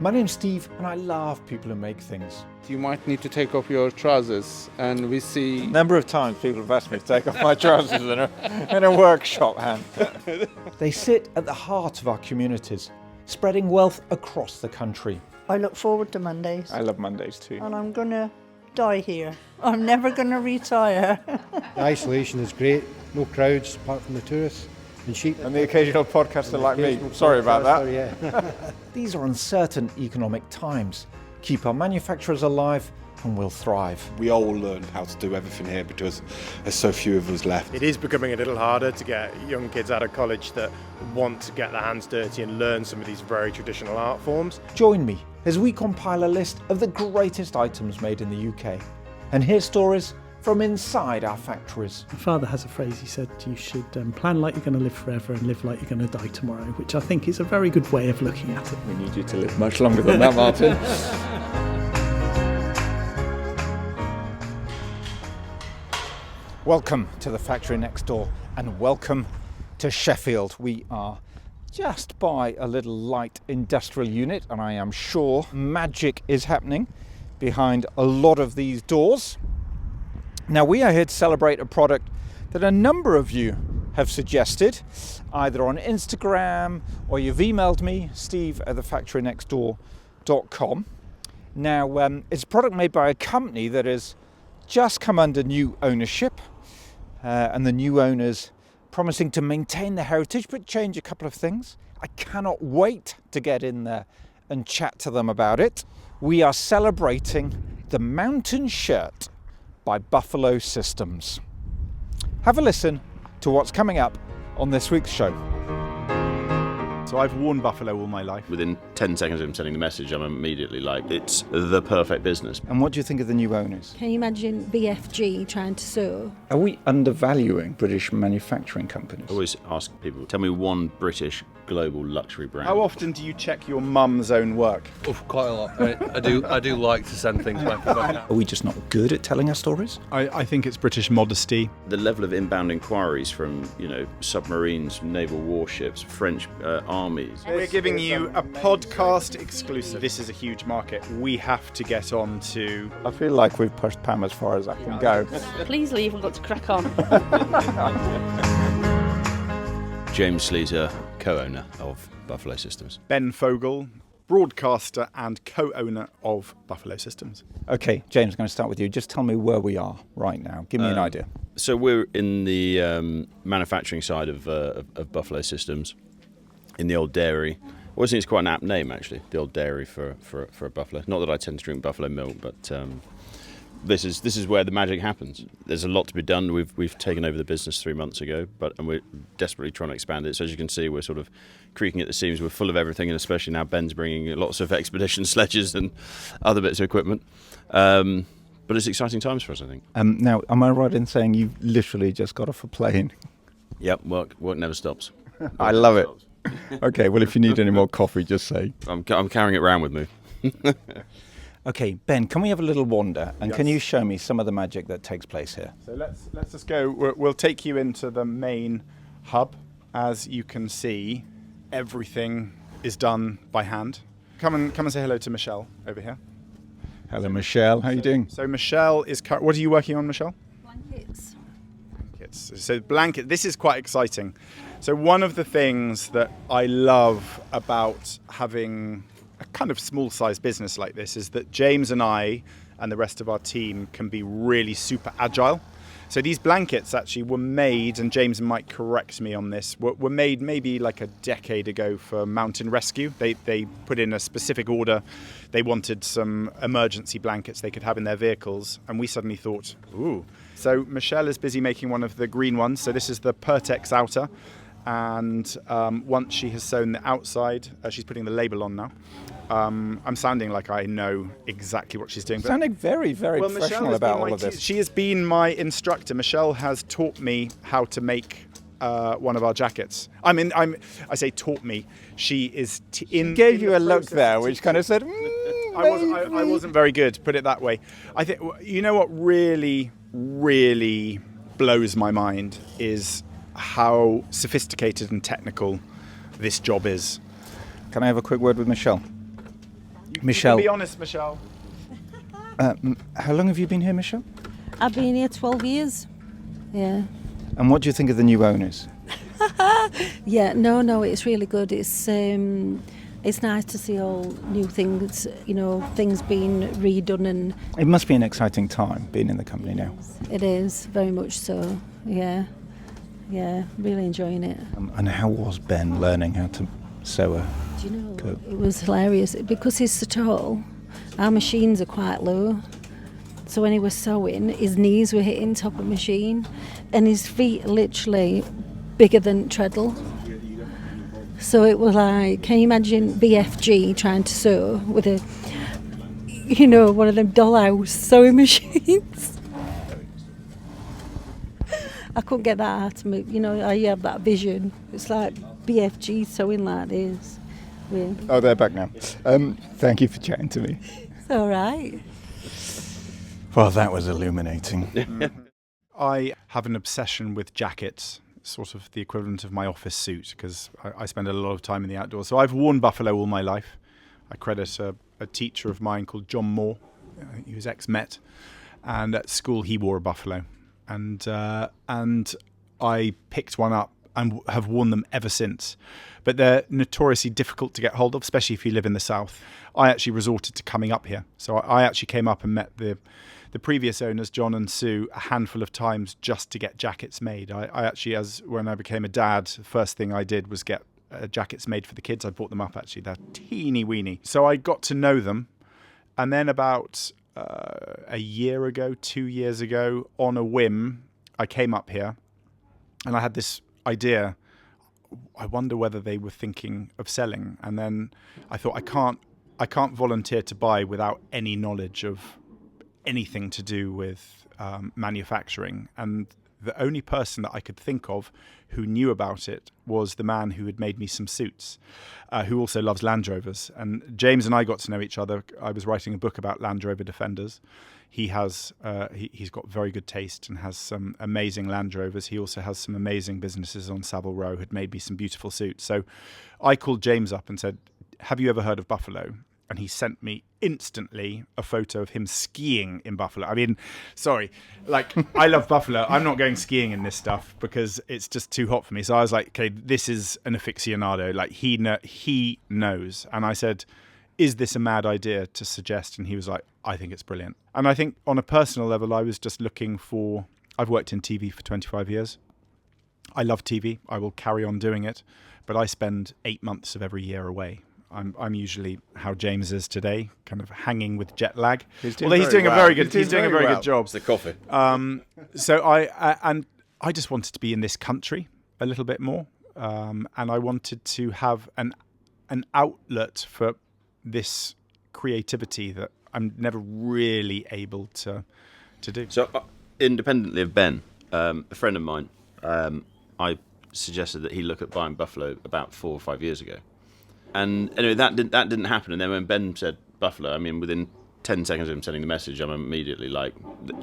My name's Steve and I love people who make things. You might need to take off your trousers, and we see... A number of times people have asked me to take off my trousers in a workshop hand. They sit at the heart of our communities, spreading wealth across the country. I look forward to Mondays. I love Mondays too. And I'm going to die here. I'm never going to retire. The isolation is great. No crowds apart from the tourists and sheep. And the occasional podcaster like me. Sorry about that. Yeah. These are uncertain economic times. Keep our manufacturers alive and we'll thrive. We all learn how to do everything here because there's so few of us left. It is becoming a little harder to get young kids out of college that want to get their hands dirty and learn some of these very traditional art forms. Join me as we compile a list of the greatest items made in the UK and hear stories from inside our factories. My father has a phrase, he said, you should plan like you're going to live forever and live like you're going to die tomorrow, which I think is a very good way of looking at it. We need you to live much longer than that, Martin. Welcome to the factory next door and welcome to Sheffield. We are just by a little light industrial unit and I am sure magic is happening behind a lot of these doors. Now we are here to celebrate a product that a number of you have suggested, either on Instagram or you've emailed me, steve@thefactorynextdoor.com. Now it's a product made by a company that has just come under new ownership and the new owners promising to maintain the heritage but change a couple of things. I cannot wait to get in there and chat to them about it. We are celebrating the Mountain Shirt by Buffalo Systems. Have a listen to what's coming up on this week's show. So I've worn Buffalo all my life. Within 10 seconds of him sending the message, I'm immediately like, it's the perfect business. And what do you think of the new owners? Can you imagine BFG trying to sew? Are we undervaluing British manufacturing companies? I always ask people, tell me one British global luxury brand. How often do you check your mum's own work? Oh, quite a lot. I do like to send things back. Are we just not good at telling our stories? I think it's British modesty. The level of inbound inquiries from, submarines, naval warships, French armies. We're giving you a podcast exclusive. This is a huge market. We have to get on to... I feel like we've pushed Pam as far as I can go. Please leave, I've got to crack on. James Sleater, co-owner of Buffalo Systems. Ben Fogle, broadcaster and co-owner of Buffalo Systems. Okay, James, I'm going to start with you. Just tell me where we are right now. Give me an idea. So we're in the manufacturing side of Buffalo Systems, in the old dairy. I always think it's quite an apt name, actually, the old dairy for a buffalo. Not that I tend to drink buffalo milk, but this is where the magic happens. There's a lot to be done. We've taken over the business 3 months ago, and we're desperately trying to expand it. So as you can see, we're sort of creaking at the seams. We're full of everything, and especially now Ben's bringing lots of expedition sledges and other bits of equipment. But it's exciting times for us, I think. Now, am I right in saying you've literally just got off a plane? Yep, work never stops. I love it. Okay, well, if you need any more coffee, just say. I'm carrying it around with me. Okay, Ben, can we have a little wander? And Yes. Can you show me some of the magic that takes place here? So let's just go. We'll take you into the main hub. As you can see, everything is done by hand. Come and say hello to Michelle over here. Hello, Michelle. How are you doing? So Michelle is... What are you working on, Michelle? Blankets. So blanket, this is quite exciting. So one of the things that I love about having a kind of small size business like this is that James and I and the rest of our team can be really super agile. So these blankets actually were made, and James might correct me on this, were made maybe like a decade ago for mountain rescue. They put in a specific order. They wanted some emergency blankets they could have in their vehicles, and we suddenly thought, ooh. So Michelle is busy making one of the green ones. So this is the Pertex outer. And once she has sewn the outside, she's putting the label on now. I'm sounding like I know exactly what she's doing. Sounding very, very professional about all of this. She has been my instructor. Michelle has taught me how to make one of our jackets. I say taught me. She is gave you a look there, which kind of said, I wasn't very good, put it that way. I think, you know what really, really blows my mind is how sophisticated and technical this job is. Can I have a quick word with Michelle? Michelle. You can be honest, Michelle. How long have you been here, Michelle? I've been here 12 years. Yeah. And what do you think of the new owners? Yeah, no, it's really good. It's nice to see all new things, things being redone, and It must be an exciting time being in the company now. it is very much so. Yeah, really enjoying it. And how was Ben learning how to sew a Do you know, coat? it was hilarious because he's so tall. Our machines are quite low, so when he was sewing, his knees were hitting top of machine, and his feet literally bigger than treadle. So it was like, can you imagine BFG trying to sew with a, one of them dollhouse sewing machines? I couldn't get that out of me. I have that vision. It's like BFG sewing like this. Yeah. Oh, they're back now. Thank you for chatting to me. It's all right. Well, that was illuminating. I have an obsession with jackets, sort of the equivalent of my office suit, because I spend a lot of time in the outdoors. So I've worn buffalo all my life. I credit a teacher of mine called John Moore. He was ex-Met, and at school he wore a buffalo. And I picked one up and have worn them ever since. But they're notoriously difficult to get hold of, especially if you live in the south. I actually resorted to coming up here. So I actually came up and met the previous owners, John and Sue, a handful of times just to get jackets made. I actually, when I became a dad, the first thing I did was get jackets made for the kids. I bought them up, actually. They're teeny weeny. So I got to know them. And then about a year ago, 2 years ago, on a whim, I came up here and I had this idea. I wonder whether they were thinking of selling. And then I thought, I can't volunteer to buy without any knowledge of anything to do with manufacturing. And the only person that I could think of who knew about it was the man who had made me some suits, who also loves Land Rovers. And James and I got to know each other. I was writing a book about Land Rover Defenders. He has he's got very good taste and has some amazing Land Rovers. He also has some amazing businesses on Savile Row, had made me some beautiful suits. So I called James up and said, have you ever heard of buffalo? And he sent me instantly a photo of him skiing in buffalo. I mean, sorry, I love buffalo. I'm not going skiing in this stuff because it's just too hot for me. So I was like, okay, this is an aficionado. He knows. And I said, is this a mad idea to suggest? And he was like, I think it's brilliant. And I think on a personal level, I was just looking for, I've worked in TV for 25 years. I love TV. I will carry on doing it. But I spend 8 months of every year away. I'm usually how James is today, kind of hanging with jet lag. He's doing a very good job. It's the coffee. So I just wanted to be in this country a little bit more, and I wanted to have an outlet for this creativity that I'm never really able to do. So, independently of Ben, a friend of mine, I suggested that he look at buying buffalo about 4 or 5 years ago. And anyway, that didn't happen. And then when Ben said buffalo, I mean, within 10 seconds of him sending the message, I'm immediately like,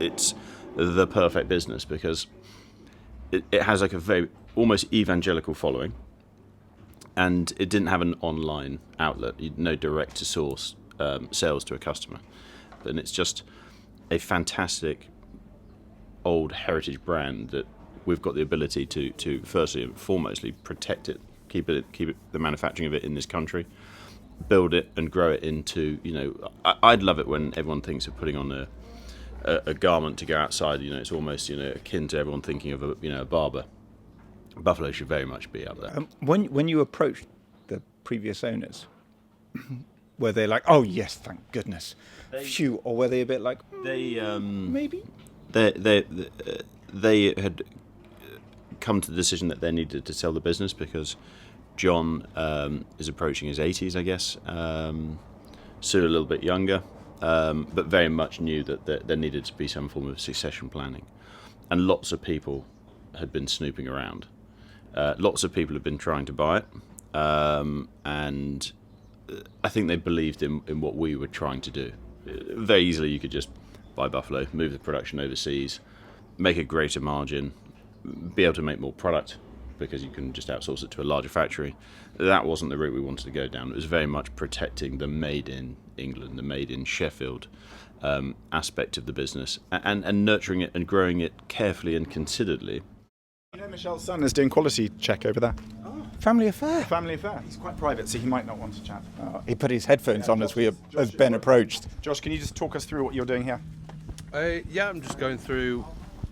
it's the perfect business because it has like a very almost evangelical following, and it didn't have an online outlet, no direct to source sales to a customer. And it's just a fantastic old heritage brand that we've got the ability to firstly and foremostly protect it. Keep the manufacturing of it in this country, build it and grow it into, I'd love it when everyone thinks of putting on a garment to go outside. It's almost, akin to everyone thinking of a barber. Buffalo should very much be up there. When you approached the previous owners, were they like, oh yes, thank goodness, phew, or were they a bit like, maybe? They had come to the decision that they needed to sell the business because John is approaching his 80s, I guess. Sue a little bit younger, but very much knew that there needed to be some form of succession planning. And lots of people had been snooping around. Lots of people had been trying to buy it. And I think they believed in what we were trying to do. Very easily you could just buy buffalo, move the production overseas, make a greater margin, be able to make more product, because you can just outsource it to a larger factory. That wasn't the route we wanted to go down. It was very much protecting the made in England, the made in Sheffield aspect of the business, and nurturing it and growing it carefully and consideredly. You know, Michelle's son is doing quality check over there. Family affair. Family affair. He's quite private, so he might not want to chat. He put his headphones on as Ben approached. Josh, can you just talk us through what you're doing here? Yeah, I'm just going through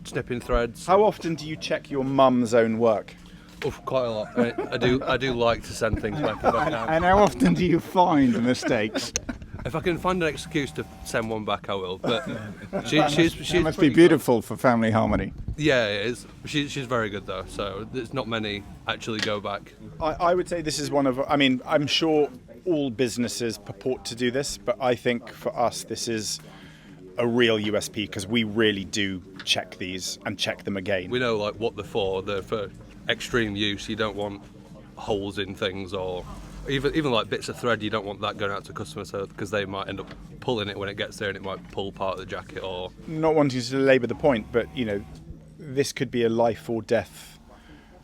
snipping threads. How often do you check your mum's own work? Oh, quite a lot. I do like to send things back if I can. And how often do you find mistakes? If I can find an excuse to send one back, I will. But she's That must be beautiful for family harmony. Yeah, it is. She's very good though, so there's not many actually go back. I would say this is one of, I mean, I'm sure all businesses purport to do this, but I think for us this is a real USP because we really do check these and check them again. We know like what they're for. They're for extreme use. You don't want holes in things, or even like bits of thread. You don't want that going out to customers because they might end up pulling it when it gets there and it might pull part of the jacket. Or not wanting to labour the point, but you know, this could be a life or death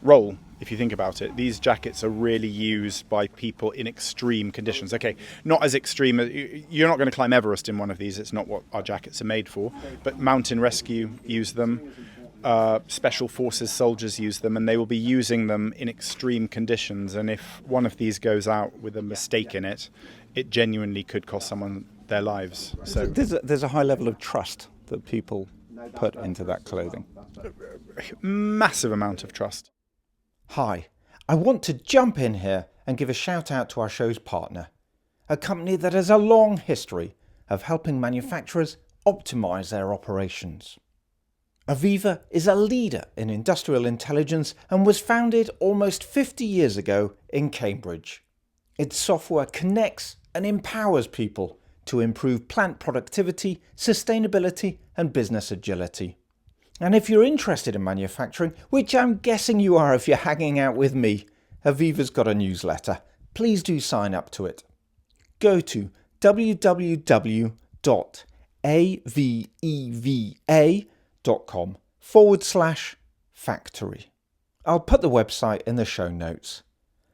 role if you think about it. These jackets are really used by people in extreme conditions. Okay, not as extreme. You're not going to climb Everest in one of these. It's not what our jackets are made for. But mountain rescue use them. Special forces soldiers use them, and they will be using them in extreme conditions. And if one of these goes out with a mistake in it, it genuinely could cost someone their lives. So there's a high level of trust that people put into that clothing. Massive amount of trust. Hi, I want to jump in here and give a shout out to our show's partner, a company that has a long history of helping manufacturers optimise their operations. AVEVA is a leader in industrial intelligence and was founded almost 50 years ago in Cambridge. Its software connects and empowers people to improve plant productivity, sustainability and business agility. And if you're interested in manufacturing, which I'm guessing you are if you're hanging out with me, AVEVA's got a newsletter. Please do sign up to it. Go to www.aveva.com/factory. I'll put the website in the show notes.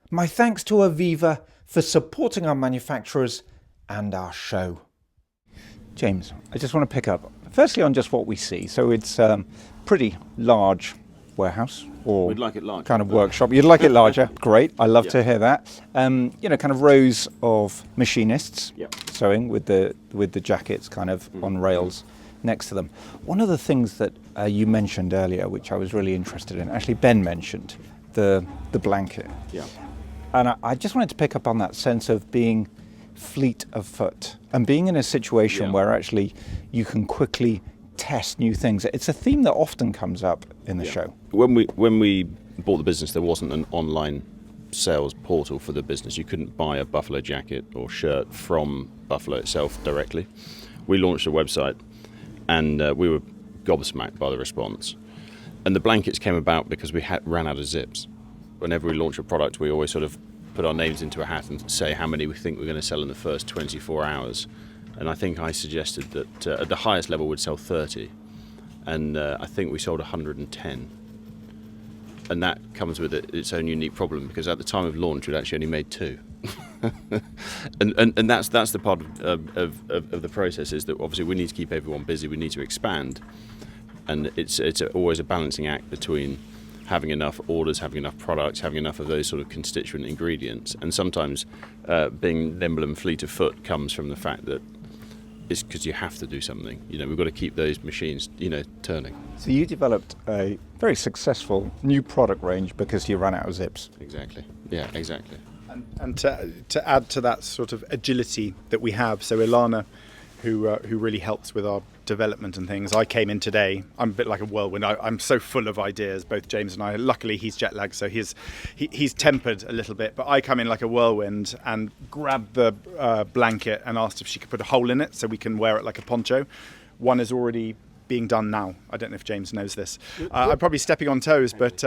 My thanks to AVEVA for supporting our manufacturers and our show. James, I just want to pick up, firstly on just what we see. So it's a pretty large warehouse or We'd like it larger, kind of workshop. You'd like it larger. Great. I love to hear that. You know, kind of rows of machinists sewing with the jackets kind of on rails next to them. One of the things that you mentioned earlier, which I was really interested in, actually Ben mentioned, the blanket. Yeah. And I just wanted to pick up on that sense of being fleet of foot and being in a situation where actually you can quickly test new things. It's a theme that often comes up in the show. When we bought the business, there wasn't an online sales portal for the business. You couldn't buy a Buffalo jacket or shirt from Buffalo itself directly. We launched a website and we were gobsmacked by the response. And the blankets came about because we ran out of zips. Whenever we launch a product, we always sort of put our names into a hat and say how many we think we're going to sell in the first 24 hours. And I think I suggested that at the highest level we'd sell 30. And I think we sold 110. And that comes with its own unique problem because at the time of launch we'd actually only made 2. and that's the part of the process, is that obviously we need to keep everyone busy, we need to expand. And it's always a balancing act between having enough orders, having enough products, having enough of those sort of constituent ingredients. And sometimes being nimble and fleet of foot comes from the fact that it's because you have to do something. You know, we've got to keep those machines, you know, turning. So you developed a very successful new product range because you ran out of zips. Exactly. Yeah, exactly. And to add to that sort of agility that we have, so Ilana, who really helps with our development and things. I came in today. I'm a bit like a whirlwind. I'm so full of ideas. Both James and I. Luckily, he's jet lagged, so he's tempered a little bit. But I come in like a whirlwind and grabbed the blanket and asked if she could put a hole in it so we can wear it like a poncho. One is already being done now. I don't know if James knows this. I'm probably stepping on toes, but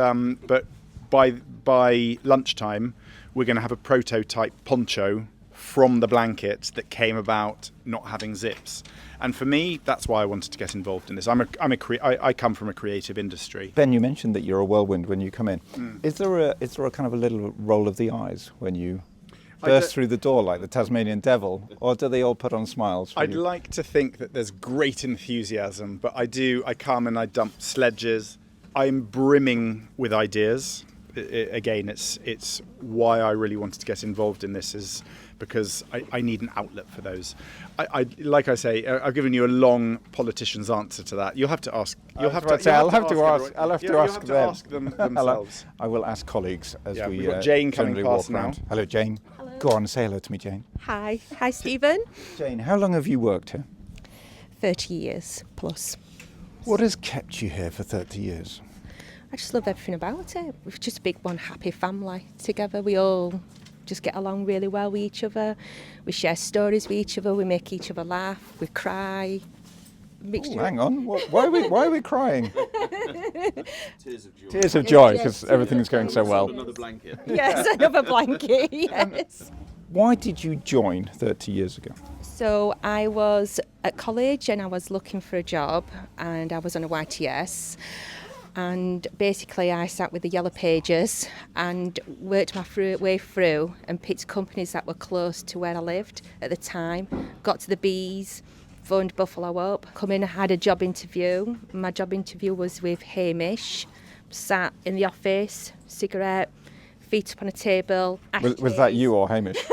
by lunchtime, we're going to have a prototype poncho from the blanket that came about not having zips. And for me, that's why I wanted to get involved in this. I come from a creative industry. Ben, you mentioned that you're a whirlwind when you come in. Is there a kind of a little roll of the eyes when you burst through the door like the Tasmanian devil, or do they all put on smiles for I'd you? like to think that there's great enthusiasm, but I come and I dump sledges. I'm brimming with ideas. Again, it's why I really wanted to get involved in this, is because I need an outlet for those. Like I say, I've given you a long politician's answer to that. You'll have to ask. I'll have to ask them themselves. I will ask colleagues as we we've got Jane coming generally past walk around. now. Hello, Jane. Hello. Go on, say hello to me, Jane. Hi Stephen. Jane, how long have you worked here? 30 years plus. What has kept you here for 30 years? I just love everything about it. We're just a big one happy family together. We all just get along really well with each other. We share stories with each other. We make each other laugh. We cry. Ooh, hang on. Why are we crying? Tears of joy. Tears of joy, because everything's going so well. Another blanket. Yes, another blanket, yes. Why did you join 30 years ago? So I was at college and I was looking for a job, and I was on a YTS. And basically I sat with the yellow pages and worked my way through and picked companies that were close to where I lived at the time. Got to the Bees, phoned Buffalo up, come in, had a job interview. My job interview was with Hamish. Sat in the office, cigarette, feet up on a table. Was that you or Hamish?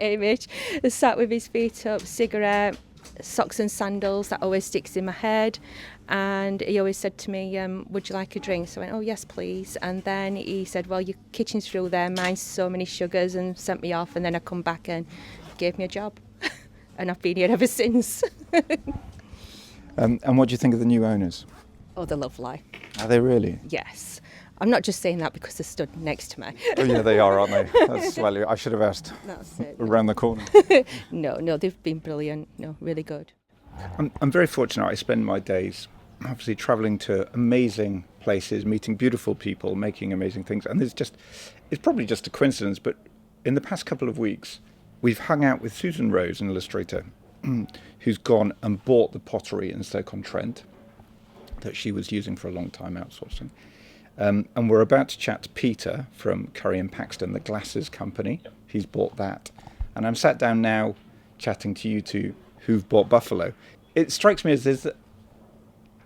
Hamish sat with his feet up, cigarette, socks and sandals. That always sticks in my head. And he always said to me, would you like a drink? So I went, oh yes please. And then he said, well, your kitchen's through there, mine's so many sugars, and sent me off. And then I come back and gave me a job. And I've been here ever since. And what do you think of the new owners? Oh, they're lovely. Are they really? Yes. I'm not just saying that because they stood next to me. Oh yeah, they are, aren't they? That's slightly, I should have asked. That's it. Around the corner. No, they've been brilliant. No, really good. I'm very fortunate. I spend my days obviously travelling to amazing places, meeting beautiful people, making amazing things. And it's probably just a coincidence, but in the past couple of weeks, we've hung out with Susan Rose, an illustrator, who's gone and bought the pottery in Stoke-on-Trent that she was using for a long time outsourcing. And we're about to chat to Peter from Curry and Paxton, the glasses company. He's bought that. And I'm sat down now chatting to you two who've bought Buffalo. It strikes me as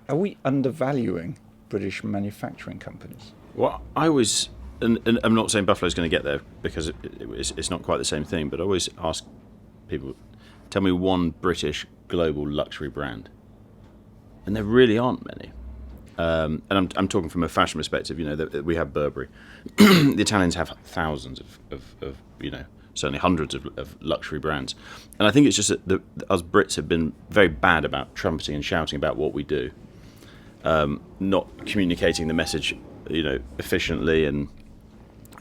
are we undervaluing British manufacturing companies? Well, I always, and I'm not saying Buffalo's going to get there because it's not quite the same thing, but I always ask people, tell me one British global luxury brand. And there really aren't many. And I'm talking from a fashion perspective. You know, we have Burberry. The Italians have thousands of certainly hundreds of luxury brands. And I think it's just that us Brits have been very bad about trumpeting and shouting about what we do, not communicating the message, efficiently and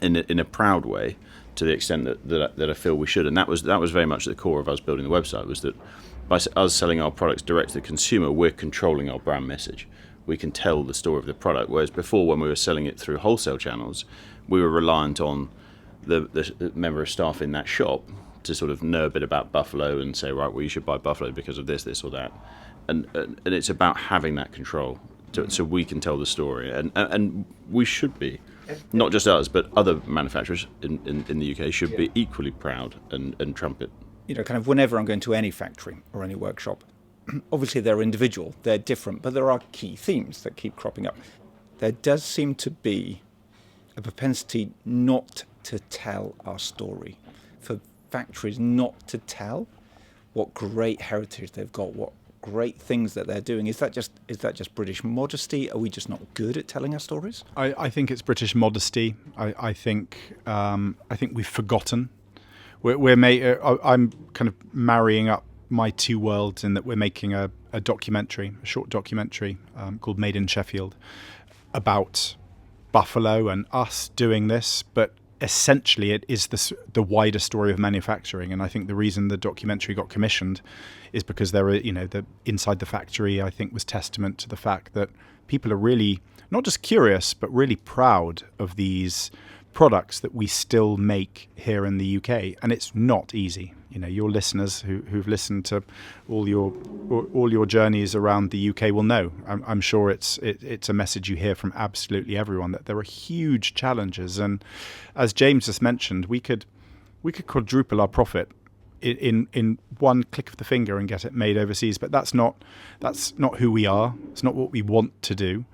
in a proud way to the extent that I feel we should. And that was very much at the core of us building the website, was that by us selling our products direct to the consumer, we're controlling our brand message. We can tell the story of the product, whereas before, when we were selling it through wholesale channels, we were reliant on the member of staff in that shop to sort of know a bit about Buffalo and say, right, well, you should buy Buffalo because of this or that. And it's about having that control so we can tell the story. And we should be, not just us, but other manufacturers in the UK should be equally proud and trumpet. Kind of whenever I'm going to any factory or any workshop, obviously they're individual, they're different, but there are key themes that keep cropping up. There does seem to be a propensity not to tell our story, for factories not to tell what great heritage they've got, what great things that they're doing. Is that just British modesty? Are we just not good at telling our stories? I think it's British modesty. I think we've forgotten. I'm kind of marrying up my two worlds in that we're making a short documentary called Made in Sheffield about Buffalo and us doing this, but essentially it is the wider story of manufacturing. And I think the reason the documentary got commissioned is because the inside the factory, I think, was testament to the fact that people are really not just curious, but really proud of these products that we still make here in the UK, and it's not easy. You know, your listeners who've listened to all your journeys around the UK will know. I'm sure it's a message you hear from absolutely everyone, that there are huge challenges. And as James just mentioned, we could quadruple our profit in one click of the finger and get it made overseas. But that's not who we are. It's not what we want to do.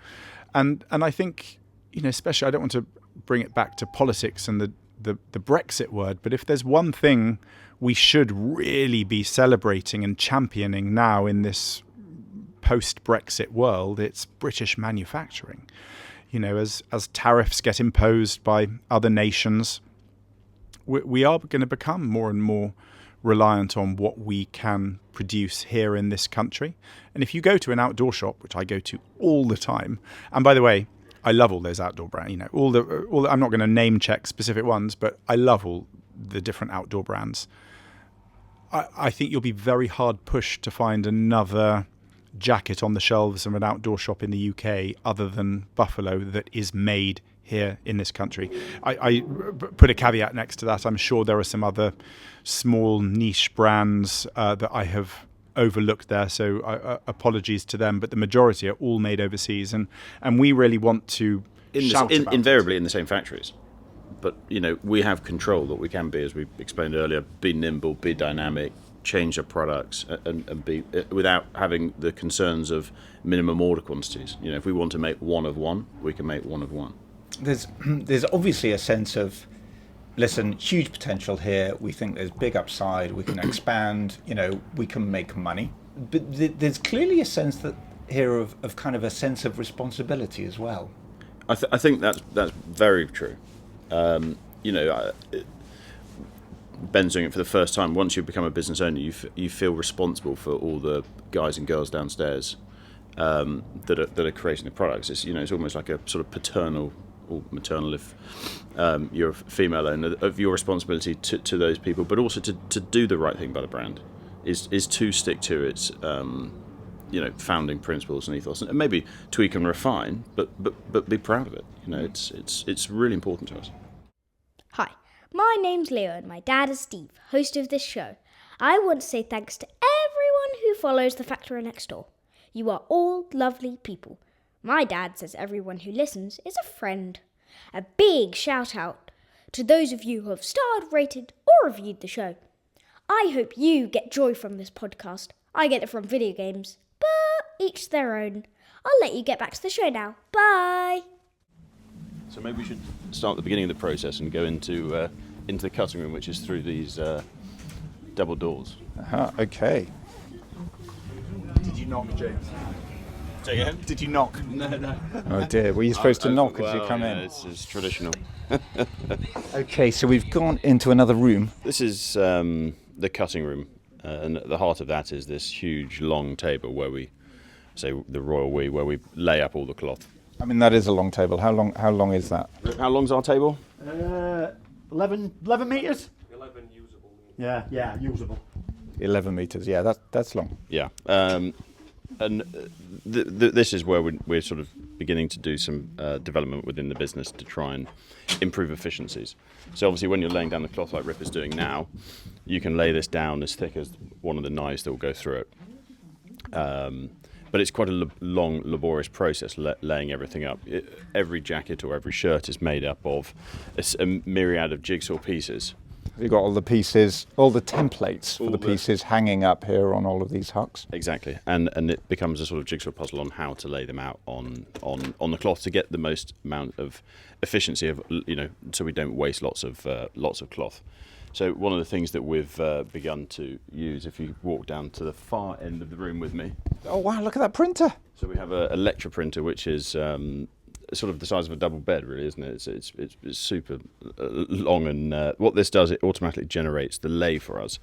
And I think, you know, especially, I don't want to bring it back to politics and the Brexit word, but if there's one thing we should really be celebrating and championing now in this post-Brexit world, it's British manufacturing. You know, as tariffs get imposed by other nations, we are going to become more and more reliant on what we can produce here in this country. And if you go to an outdoor shop, which I go to all the time, and by the way, I love all those outdoor brands. You know, all the I'm not going to name check specific ones, but I love all the different outdoor brands. I think you'll be very hard pushed to find another jacket on the shelves of an outdoor shop in the UK other than Buffalo that is made here in this country. I put a caveat next to that. I'm sure there are some other small niche brands that I have overlooked there, so apologies to them, but the majority are all made overseas, and we really want to invariably in the same factories. But, you know, we have control that we can be, as we explained earlier, be nimble, be dynamic, change our products, and be without having the concerns of minimum order quantities. You know, if we want to make one of one, we can make one of one. There's obviously a sense of, listen, huge potential here. We think there's big upside. We can expand. You know, we can make money. But there's clearly a sense that here of kind of a sense of responsibility as well. I think that's very true. You know, Ben's doing it for the first time. Once you become a business owner, you feel responsible for all the guys and girls downstairs that are creating the products. It's, you know, it's almost like a sort of paternal or maternal, if you're a female owner, of your responsibility to those people, but also to do the right thing by the brand is to stick to its you know, founding principles and ethos, and maybe tweak and refine, but be proud of it. You know, it's really important to us. Hi, my name's Leo and my dad is Steve, host of this show. I want to say thanks to everyone who follows the Factory Next Door. You are all lovely people. My dad says everyone who listens is a friend. A big shout out to those of you who have starred, rated or reviewed the show. I hope you get joy from this podcast. I get it from video games, but each their own. I'll let you get back to the show now. Bye! So maybe we should start at the beginning of the process and go into the cutting room, which is through these double doors. Okay. Did you knock, James? Say again? Did you knock? No. Oh dear, were you supposed to knock as you come in? It's traditional. Okay, so we've gone into another room. This is the cutting room, and at the heart of that is this huge long table where we, say the royal we, where we lay up all the cloth. I mean, that is a long table. How long is that? How long's our table? 11 metres? 11 usable. Yeah, usable. 11 metres, yeah, that's long. Yeah, and this is where we're sort of beginning to do some development within the business to try and improve efficiencies. So obviously when you're laying down the cloth like Rip is doing now, you can lay this down as thick as one of the knives that will go through it. But it's quite a long, laborious process laying everything up. Every jacket or every shirt is made up of a myriad of jigsaw pieces. You've got all the pieces, all the templates for the pieces hanging up here on all of these hooks. Exactly, and it becomes a sort of jigsaw puzzle on how to lay them out on the cloth to get the most amount of efficiency of, you know, so we don't waste lots of cloth. So one of the things that we've begun to use, if you walk down to the far end of the room with me. Oh wow, look at that printer. So we have a lecture printer, which is sort of the size of a double bed, really, isn't it? It's super long, and what this does, it automatically generates the lay for us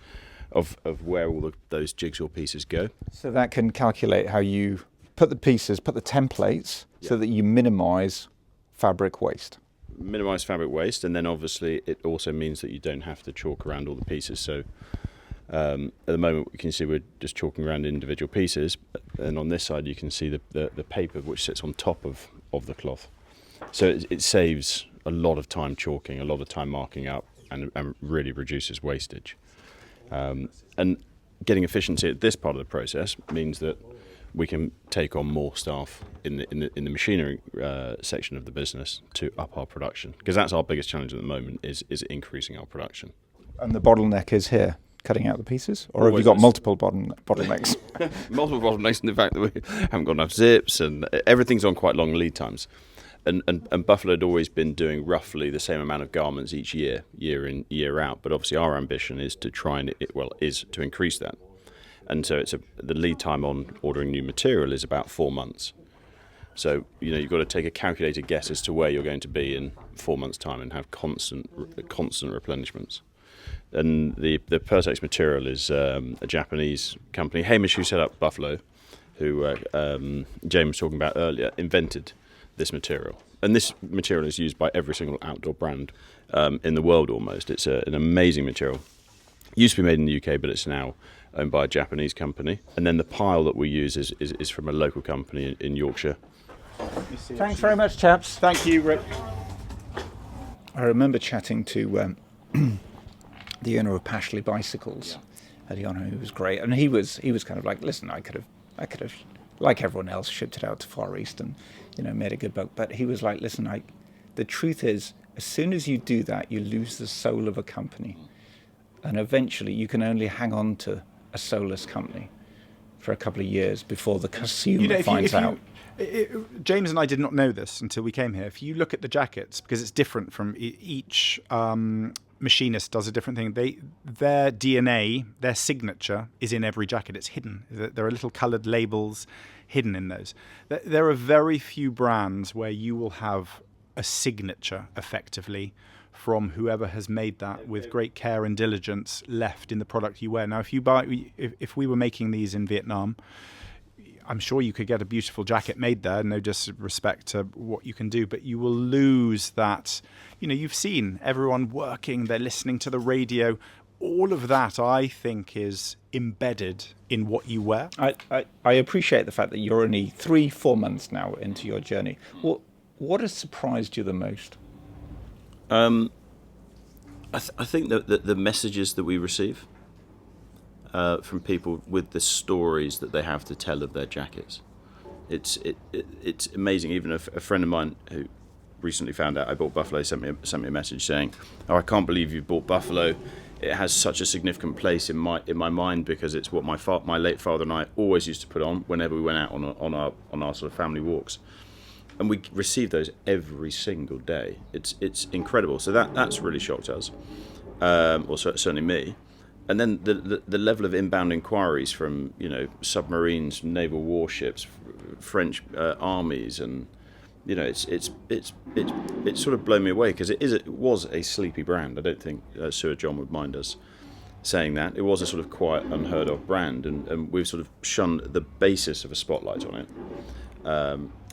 of where all those jigsaw pieces go. So that can calculate how you put the templates, so that you minimise fabric waste. Minimise fabric waste, and then obviously it also means that you don't have to chalk around all the pieces. So at the moment we can see we're just chalking around individual pieces, and on this side you can see the paper which sits on top of the cloth. So it saves a lot of time chalking, a lot of time marking up, and really reduces wastage. And getting efficiency at this part of the process means that we can take on more staff in the machinery section of the business to up our production, because that's our biggest challenge at the moment is increasing our production. And the bottleneck is here, cutting out the pieces, or have Always you got is. multiple bottlenecks? Multiple bottlenecks in the fact that we haven't got enough zips, and everything's on quite long lead times. And Buffalo had always been doing roughly the same amount of garments each year in, year out. But obviously our ambition is to is to increase that. And so the lead time on ordering new material is about 4 months. So, you've got to take a calculated guess as to where you're going to be in 4 months' time and have constant replenishments. And the Pertex material is a Japanese company. Hamish, who set up Buffalo, who James was talking about earlier, invented this material. And this material is used by every single outdoor brand in the world almost. It's an amazing material. It used to be made in the UK, but it's now owned by a Japanese company. And then the pile that we use is from a local company in Yorkshire. Thanks very much, chaps. Thank you, Rick. I remember chatting to the owner of Pashley Bicycles early on, who was great, and he was kind of like, listen, I could have, like everyone else, shipped it out to Far East and made a good buck. But he was like, listen, the truth is, as soon as you do that, you lose the soul of a company, and eventually you can only hang on to a soulless company for a couple of years before the consumer finds out. James and I did not know this until we came here. If you look at the jackets, because it's different from each machinist does a different thing. Their DNA, their signature is in every jacket. It's hidden. There are little coloured labels hidden in those. There are very few brands where you will have a signature effectively from whoever has made that with great care and diligence left in the product you wear. Now, if we were making these in Vietnam, I'm sure you could get a beautiful jacket made there, no disrespect to what you can do, but you will lose that. You've seen everyone working, they're listening to the radio. All of that, I think, is embedded in what you wear. I appreciate the fact that you're only 3-4 months now into your journey. What has surprised you the most? I think that the messages that we receive from people with the stories that they have to tell of their jackets. It's amazing. Even a friend of mine who recently found out I bought Buffalo sent me a message saying, "Oh, I can't believe you bought Buffalo. It has such a significant place in my mind because it's what my late father and I always used to put on whenever we went out on our sort of family walks." And we receive those every single day. It's incredible. So that's really shocked us, or certainly me. And then the level of inbound inquiries from submarines, naval warships, French armies, and it's sort of blown me away because it was a sleepy brand. I don't think Sir John would mind us saying that. It was a sort of quiet, unheard of brand, and we've sort of shunned the basis of a spotlight on it.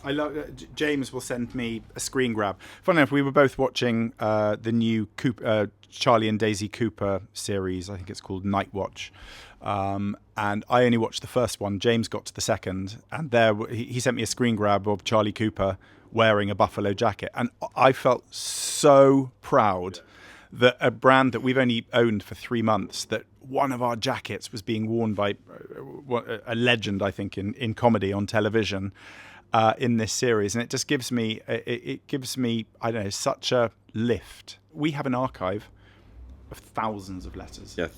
I love. James will send me a screen grab. Funny enough, we were both watching the new Charlie and Daisy Cooper series. I think it's called Night Watch, and I only watched the first one. James got to the second, and he sent me a screen grab of Charlie Cooper wearing a Buffalo jacket, and I felt so proud that a brand that we've only owned for 3 months, that one of our jackets was being worn by a legend, I think, in comedy on television. In this series, and it just gives me I don't know, such a lift. We have an archive of thousands of letters. Yeah,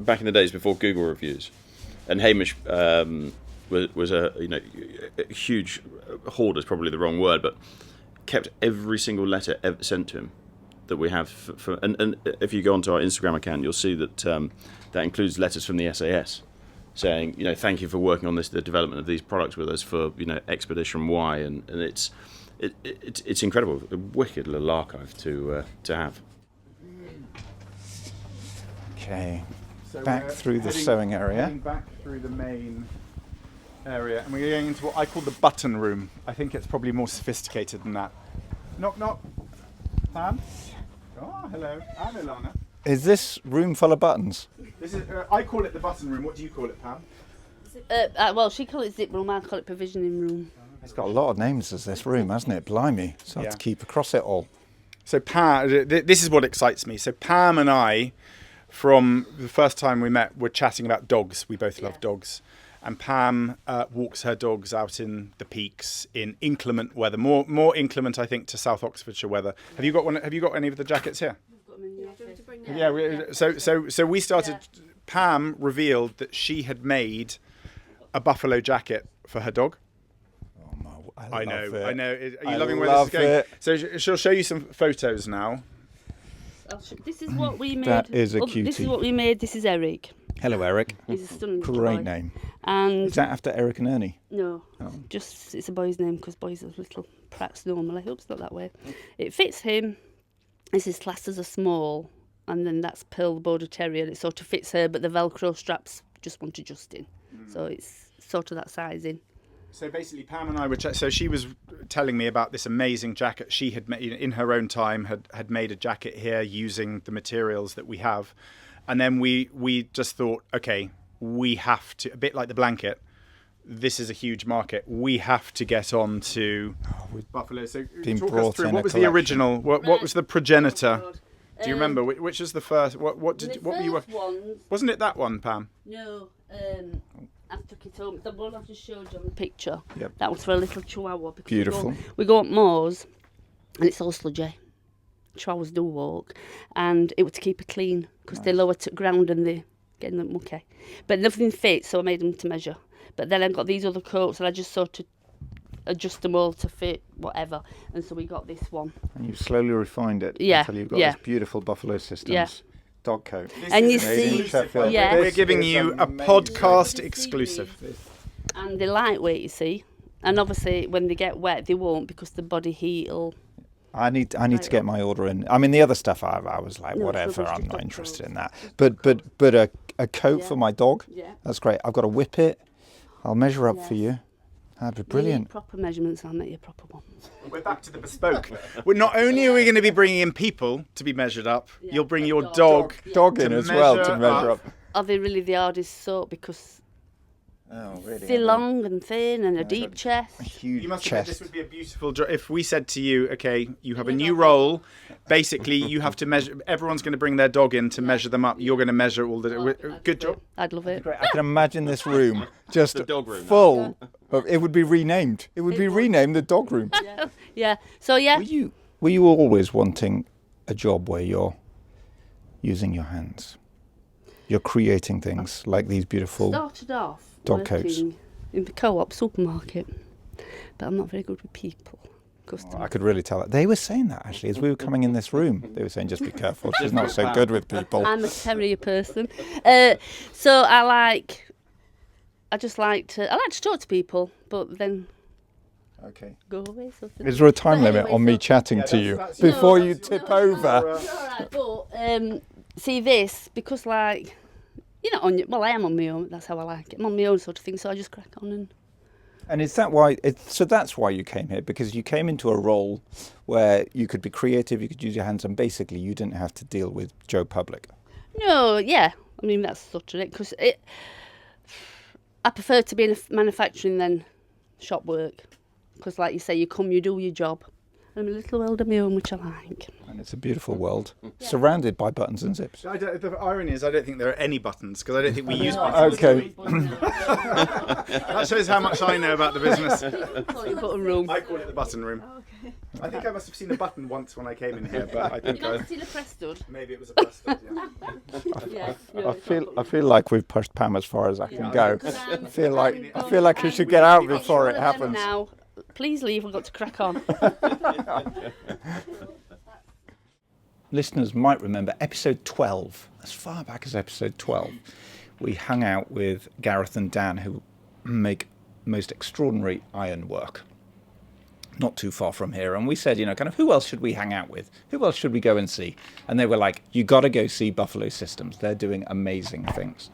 back in the days before Google reviews, and Hamish was a huge hoarder is probably the wrong word, but kept every single letter ever sent to him that we have. And if you go onto our Instagram account, you'll see that that includes letters from the SAS. Saying, thank you for working on the development of these products with us for, Expedition Y, and it's incredible, a wicked little archive to have. Okay, so back through the sewing area. Back through the main area, and we're going into what I call the button room. I think it's probably more sophisticated than that. Knock, knock. Pam? Oh, hello. I'm Ilana. Is this room full of buttons? This is. I call it the button room. What do you call it, Pam? Well, she calls it zip room, I call it provisioning room. It's got a lot of names as this room, hasn't it? Blimey. So I have to keep across it all. So Pam, this is what excites me. So Pam and I, from the first time we met, were chatting about dogs. We both love dogs. And Pam walks her dogs out in the peaks in inclement weather, more inclement, I think, to South Oxfordshire weather. Have you got one? Have you got any of the jackets here? Yeah. So we started. Yeah. Pam revealed that she had made a buffalo jacket for her dog. I know. Are you loving where this is going? So she'll show you some photos now. This is what we made. That is a cutie. This is what we made. This is Eric. Hello, Eric. He's a stunning Great boy. name. And is that after Eric and Ernie? No, just it's a boy's name because boys are little prats normally. I hope it's not that way. It fits him. This is classed as a small, and then that's Pearl the Border Terrier. And it sort of fits her, but the Velcro straps just want adjusting. So it's sort of that sizing. So basically, Pam and I were. So she was telling me about this amazing jacket she had made in her own time. Had made a jacket here using the materials that we have, and then we just thought, okay, we have to. A bit like the blanket, this is a huge market. We have to get on to buffalo. So talk us through. What was the original? What was the progenitor? Do you remember which was the first? What were you? Wasn't it that one, Pam? No. I took it home. The one I just showed you on the picture. Yep. That was for a little chihuahua. Beautiful. We go up moors, and it's all sludgy. Chihuahuas do walk, and it was to keep it clean because they lower to ground and they get in the mucky. But nothing fits, so I made them to measure. But then I got these other coats, and I just sort of adjust them all to fit whatever. And so we got this one. And you've slowly refined it until you've got this beautiful buffalo systems. Dog coat. And you see, we're giving you a podcast exclusive. And they're lightweight, you see. And obviously, when they get wet, they won't because the body heat will. I need to get my order in. I mean, the other stuff I was like, whatever. I'm not interested in that. But a coat for my dog. Yeah. That's great. I've got to whip it. I'll measure up for you. That'd be brilliant. You need proper measurements. I'll make you a proper one. We're back to the bespoke. Not only are we going to be bringing in people to be measured up, you'll bring your dog in as well to measure up. Are they really the hardest sort because they're long and thin and a deep chest? A huge you must chest. Admit, this would be a beautiful job. If we said to you, okay, you have a new role, basically you have to measure, everyone's going to bring their dog in to measure them up. You're going to measure all the... Good job. I'd love it. I can imagine this room just full of... It would be renamed. It would be renamed the dog room. Yeah. So, yeah. Were you always wanting a job where you're using your hands? You're creating things like these beautiful started off dog coats in the co-op supermarket, but I'm not very good with people. I could really tell that. They were saying that actually as we were coming in this room. They were saying, just be careful, she's not so good with people. I'm a terrier person. So I just like to talk to people, but then go away. Is there a time limit on me chatting to you before you tip over? Alright, but see this, because like, you're not on your, well, I am on my own, that's how I like it. I'm on my own sort of thing, so I just crack on And is that why, so that's why you came here, because you came into a role where you could be creative, you could use your hands, and basically you didn't have to deal with Joe Public. No, yeah, I mean, that's sort of it, because I prefer to be in manufacturing than shop work, because like you say, you come, you do your job. I'm a little world of my own, which I like. And it's a beautiful world, surrounded by buttons and zips. The irony is I don't think there are any buttons, because I don't think we use buttons. Okay. That shows how much I know about the business. Button room. I call it the button room. Okay. I think I must have seen a button once when I came in here, but I think You've seen a press stud? Maybe it was a press stud, I feel like we've pushed Pam as far as I can go. I feel like you should get out before it happens. Now, please leave. We've got to crack on. Listeners might remember episode 12, as far back as episode 12, we hung out with Gareth and Dan, who make most extraordinary iron work. Not too far from here. And we said, kind of, who else should we hang out with? Who else should we go and see? And they were like, you got to go see Buffalo Systems. They're doing amazing things.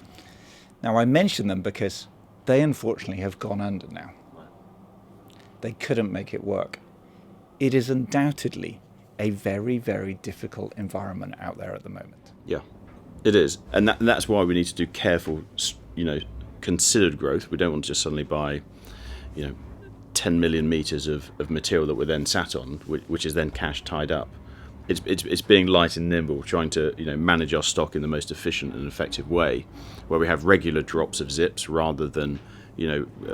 Now, I mention them because they unfortunately have gone under now. They couldn't make it work. It is undoubtedly a very, very difficult environment out there at the moment. Yeah, it is. And that's why we need to do careful, considered growth. We don't want to just suddenly buy, 10 million metres of material that we're then sat on, which is then cash tied up. it's being light and nimble, trying to manage our stock in the most efficient and effective way, where we have regular drops of zips rather than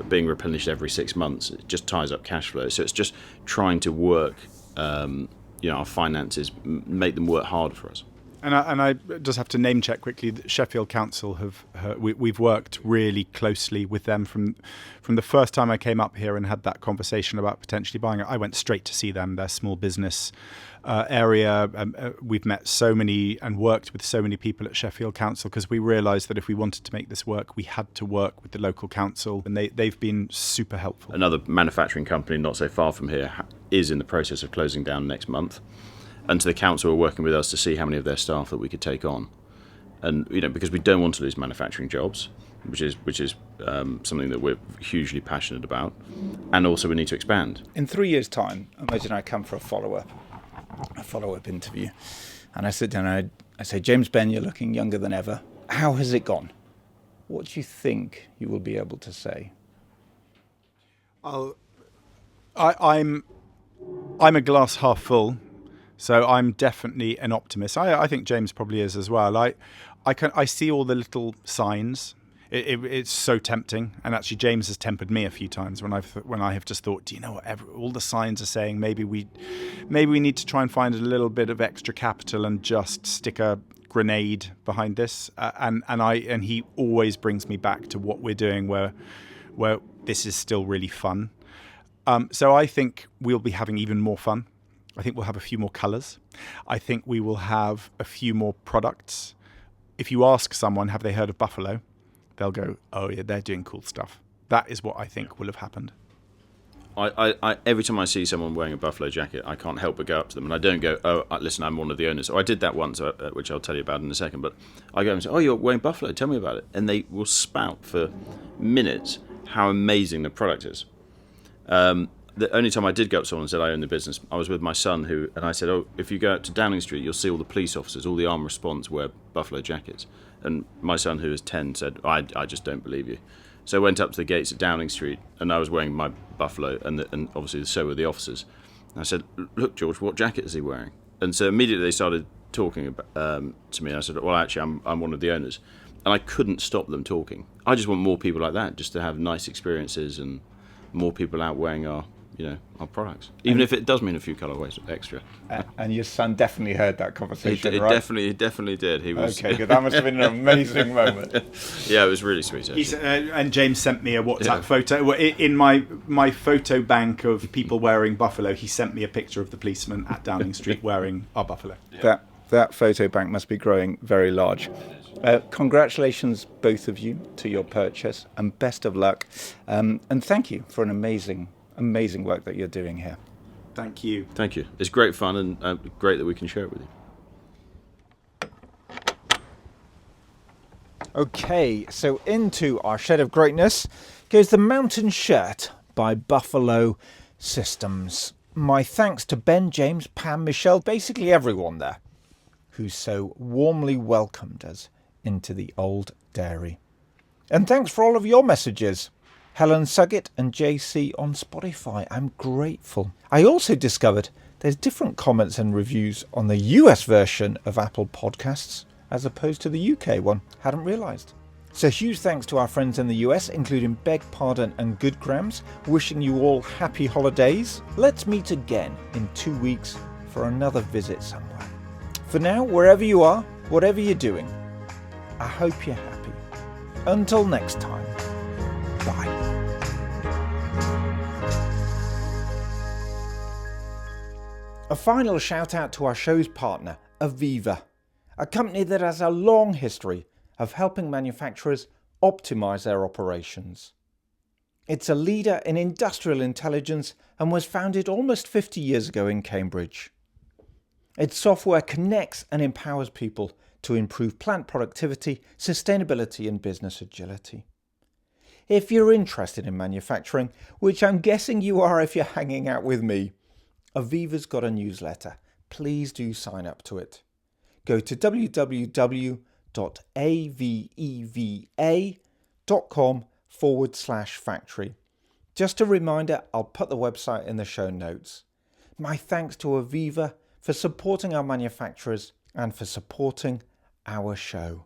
being replenished every 6 months. It just ties up cash flow. So it's just trying to work our finances, make them work harder for us. And I just have to name check quickly that Sheffield Council we've worked really closely with them from the first time I came up here and had that conversation about potentially buying it. I went straight to see them, their small business area. We've met so many and worked with so many people at Sheffield Council because we realised that if we wanted to make this work, we had to work with the local council, and they've been super helpful. Another manufacturing company not so far from here is in the process of closing down next month. And so the council are working with us to see how many of their staff that we could take on, and because we don't want to lose manufacturing jobs, which is something that we're hugely passionate about, and also we need to expand. In 3 years' time, imagine I come for a follow-up interview, and I sit down and I say, James Ben, you're looking younger than ever. How has it gone? What do you think you will be able to say? I'm a glass half full. So I'm definitely an optimist. I think James probably is as well. I see all the little signs. It's so tempting, and actually James has tempered me a few times when I have just thought, do you know what? All the signs are saying maybe we need to try and find a little bit of extra capital and just stick a grenade behind this. And he always brings me back to what we're doing, where this is still really fun. So I think we'll be having even more fun. I think we'll have a few more colours. I think we will have a few more products. If you ask someone, have they heard of Buffalo? They'll go, oh yeah, they're doing cool stuff. That is what I think will have happened. I every time I see someone wearing a Buffalo jacket, I can't help but go up to them, and I don't go, oh, listen, I'm one of the owners. So I did that once, which I'll tell you about in a second, but I go and say, oh, you're wearing Buffalo, tell me about it. And they will spout for minutes how amazing the product is. The only time I did go up to someone and said I own the business, I was with my son, and I said, oh, if you go out to Downing Street, you'll see all the police officers, all the armed response wear Buffalo jackets. And my son, who is 10, said, I just don't believe you. So I went up to the gates at Downing Street, and I was wearing my Buffalo, and obviously so were the officers. And I said, look, George, what jacket is he wearing? And so immediately they started talking about, to me. And I said, well, actually, I'm one of the owners. And I couldn't stop them talking. I just want more people like that, just to have nice experiences and more people out wearing our products, even if it does mean a few colourways extra. And your son definitely heard that conversation, It right? definitely did. He was okay. Good. That must have been an amazing moment. Yeah, it was really sweet. And James sent me a WhatsApp photo in my photo bank of people wearing Buffalo. He sent me a picture of the policeman at Downing Street wearing our Buffalo. Yeah. That photo bank must be growing very large. Congratulations, both of you, to your purchase, and best of luck. And thank you for an amazing work that you're doing here. Thank you. Thank you. It's great fun, and great that we can share it with you. Okay, so into our shed of greatness goes the Mountain Shirt by Buffalo Systems. My thanks to Ben, James, Pam, Michelle, basically everyone there who so warmly welcomed us into the old dairy. And thanks for all of your messages. Helen Suggett and JC on Spotify. I'm grateful. I also discovered there's different comments and reviews on the US version of Apple Podcasts as opposed to the UK one. Hadn't realised. So huge thanks to our friends in the US, including Beg Pardon and Good Grams. Wishing you all happy holidays. Let's meet again in 2 weeks for another visit somewhere. For now, wherever you are, whatever you're doing, I hope you're happy. Until next time, bye. A final shout out to our show's partner, AVEVA, a company that has a long history of helping manufacturers optimize their operations. It's a leader in industrial intelligence and was founded almost 50 years ago in Cambridge. Its software connects and empowers people to improve plant productivity, sustainability and business agility. If you're interested in manufacturing, which I'm guessing you are if you're hanging out with me, AVEVA's got a newsletter. Please do sign up to it. Go to www.aveva.com/factory. Just a reminder, I'll put the website in the show notes. My thanks to AVEVA for supporting our manufacturers and for supporting our show.